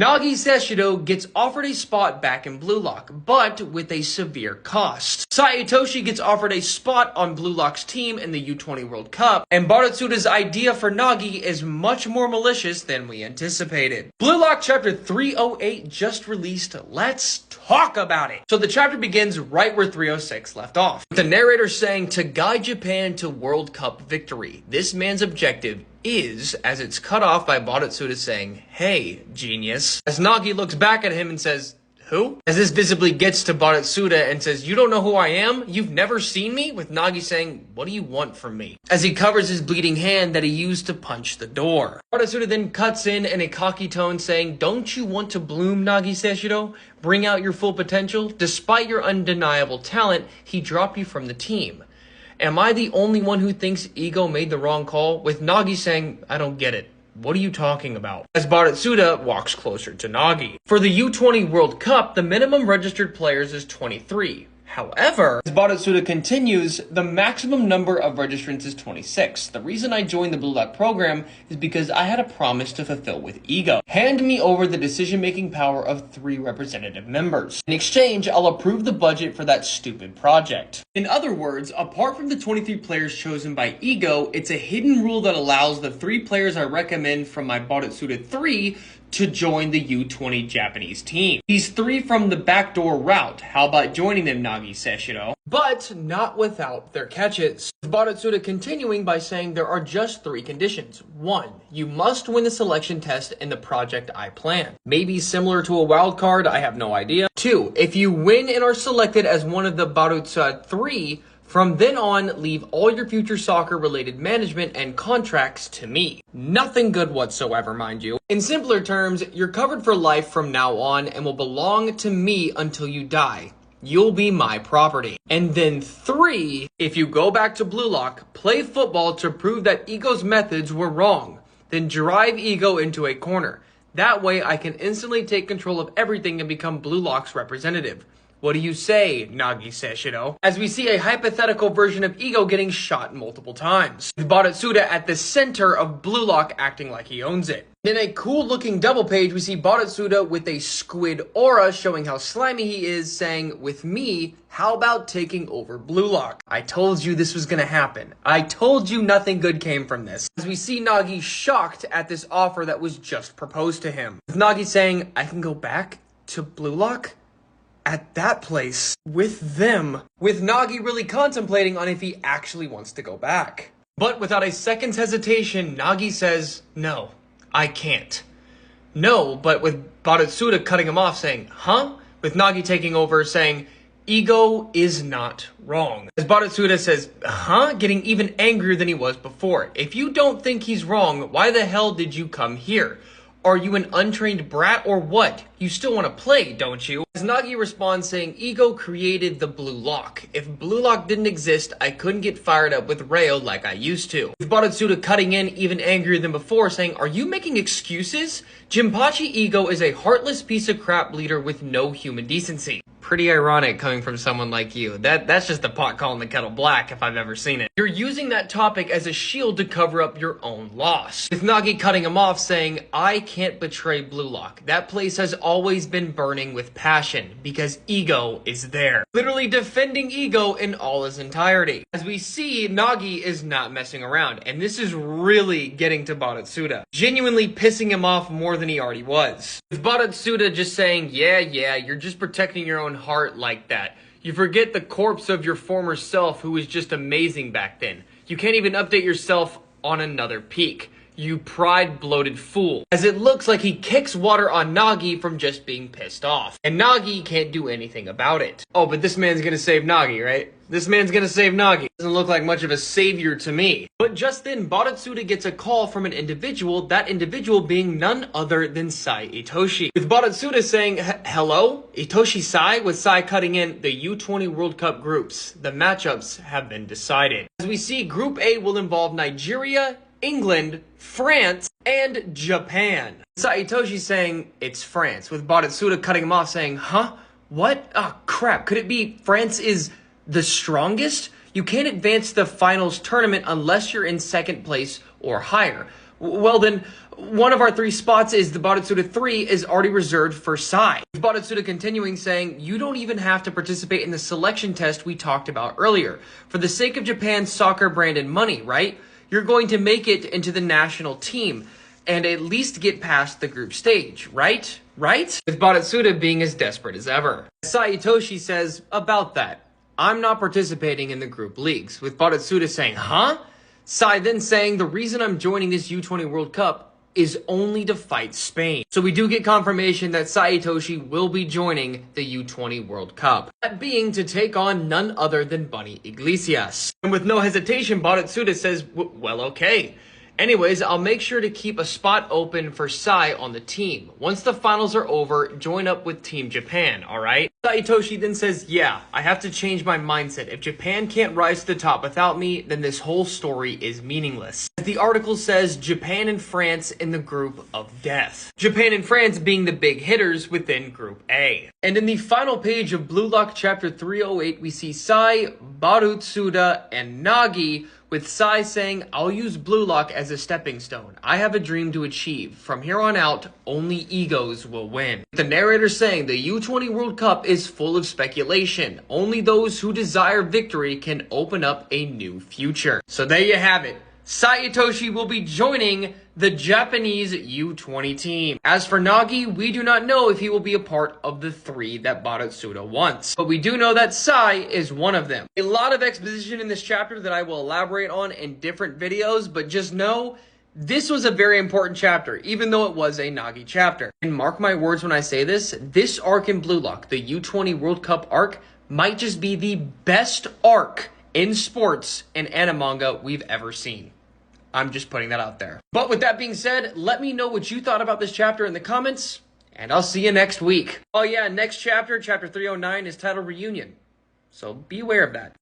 Nagi Seshido gets offered a spot back in Blue Lock, but with a severe cost. SAE Itoshi gets offered a spot on Blue Lock's team in the U20 World Cup, and Bodatsuda's idea for Nagi is much more malicious than we anticipated. Blue Lock Chapter 308 just released. Let's talk about it. So the chapter begins right where 306 left off, with the narrator saying to guide Japan to World Cup victory. This man's objective is, as it's cut off by Bodatsuda saying, "Hey, genius." As Nagi looks back at him and says, "Who?" As this visibly gets to Bodatsuda and says, "You don't know who I am? You've never seen me?" With Nagi saying, "What do you want from me?" As he covers his bleeding hand that he used to punch the door. Bodatsuda then cuts in a cocky tone saying, "Don't you want to bloom, Nagi Seshido? Bring out your full potential? Despite your undeniable talent, he dropped you from the team. Am I the only one who thinks Ego made the wrong call?" With Nagi saying, "I don't get it. What are you talking about?" As Bodatsuda walks closer to Nagi. For the U20 World Cup, the minimum registered players is 23. However, as Bodatsuda continues, the maximum number of registrants is 26. The reason I joined the Blue Lock program is because I had a promise to fulfill with Ego. Hand me over the decision-making power of 3 representative members. In exchange, I'll approve the budget for that stupid project. In other words, apart from the 23 players chosen by Ego, it's a hidden rule that allows the 3 players I recommend from my Bodatsuda 3 to join the U20 Japanese team. These 3 from the backdoor route. How about joining them, Nagi Seshido? But not without their catches. Bodatsuda continuing by saying there are just 3 conditions. 1, you must win the selection test in the project I plan. Maybe similar to a wild card, I have no idea. 2, if you win and are selected as one of the Bodatsuda 3, from then on, leave all your future soccer-related management and contracts to me. Nothing good whatsoever, mind you. In simpler terms, you're covered for life from now on and will belong to me until you die. You'll be my property. And then 3, if you go back to Blue Lock, play football to prove that Ego's methods were wrong. Then drive Ego into a corner. That way I can instantly take control of everything and become Blue Lock's representative. What do you say, Nagi Seshido? As we see a hypothetical version of Ego getting shot multiple times, with Bodatsuda at the center of Blue Lock acting like he owns it. In a cool looking double page, we see Bodatsuda with a squid aura showing how slimy he is, saying, "With me, how about taking over Blue Lock? I told you this was gonna happen. I told you nothing good came from this." As we see Nagi shocked at this offer that was just proposed to him, with Nagi saying, "I can go back to Blue Lock? At that place, with them," with Nagi really contemplating on if he actually wants to go back. But without a second's hesitation, Nagi says, "No, I can't." No, but with Bodatsuda cutting him off saying, "Huh?" With Nagi taking over saying, "Ego is not wrong." As Bodatsuda says, "Huh?" Getting even angrier than he was before. "If you don't think he's wrong, why the hell did you come here? Are you an untrained brat or what? You still want to play, don't you?" As Nagi responds saying, "Ego created the Blue Lock. If Blue Lock didn't exist, I couldn't get fired up with Rayo like I used to." With Bodatsuda cutting in even angrier than before saying, "Are you making excuses? Jinpachi Ego is a heartless piece of crap leader with no human decency." Pretty ironic coming from someone like you. That's just the pot calling the kettle black if I've ever seen it. You're using that topic as a shield to cover up your own loss. With Nagi cutting him off saying, "I can't betray Blue Lock. That place has always been burning with passion because Ego is there." Literally defending Ego in all his entirety. As we see, Nagi is not messing around, and this is really getting to Bodatsuda, genuinely pissing him off more than he already was. With Bodatsuda just saying, yeah, you're just protecting your own heart like that. You forget the corpse of your former self who was just amazing back then. You can't even update yourself on another peak. You pride-bloated fool. As it looks like he kicks water on Nagi from just being pissed off. And Nagi can't do anything about it. Oh, but this man's gonna save Nagi, right? This man's gonna save Nagi. Doesn't look like much of a savior to me. But just then, Bodatsuda gets a call from an individual, that individual being none other than SAE Itoshi. With Bodatsuda saying, "Hello? Itoshi SAE?" with SAE cutting in, "The U20 World Cup groups. The matchups have been decided." As we see, Group A will involve Nigeria, England, France, and Japan. SAE Itoshi saying, "It's France," with Bodatsuda cutting him off saying, "Huh? What? Oh, crap. Could it be France is the strongest? You can't advance the finals tournament unless you're in second place or higher. Well then, one of our 3 spots is the Bodatsuda 3 is already reserved for SAE. With Bodatsuda continuing saying, you don't even have to participate in the selection test we talked about earlier. For the sake of Japan's soccer brand and money, right? You're going to make it into the national team and at least get past the group stage, right? Right? With Bodatsuda being as desperate as ever. SAE Itoshi says about that, I'm not participating in the group leagues. With Bodatsuda saying, huh? SAE then saying the reason I'm joining this U20 World Cup is only to fight Spain. So we do get confirmation that SAE Itoshi will be joining the U20 World Cup. That being to take on none other than Bunny Iglesias. And with no hesitation, Bodatsuda says, well, okay. Anyways, I'll make sure to keep a spot open for SAE on the team. Once the finals are over, join up with Team Japan, alright? SAE Itoshi then says, yeah, I have to change my mindset. If Japan can't rise to the top without me, then this whole story is meaningless. As the article says, Japan and France in the group of death. Japan and France being the big hitters within Group A. And in the final page of Blue Lock Chapter 308, we see SAE, Bodatsuda, and Nagi, with SAE saying, I'll use Blue Lock as a stepping stone. I have a dream to achieve. From here on out, only egos will win. The narrator saying the U20 World Cup is full of speculation. Only those who desire victory can open up a new future. So there you have it. SAE Itoshi will be joining the Japanese U20 team. As for Nagi, we do not know if he will be a part of the 3 that Bodatsuda wants. But we do know that SAE is one of them. A lot of exposition in this chapter that I will elaborate on in different videos, but just know this was a very important chapter, even though it was a Nagi chapter. And mark my words when I say this arc in Blue Lock, the U20 World Cup arc, might just be the best arc in sports and anime manga we've ever seen. I'm just putting that out there. But with that being said, let me know what you thought about this chapter in the comments, and I'll see you next week. Oh yeah, next chapter, chapter 309, is titled Reunion. So be aware of that.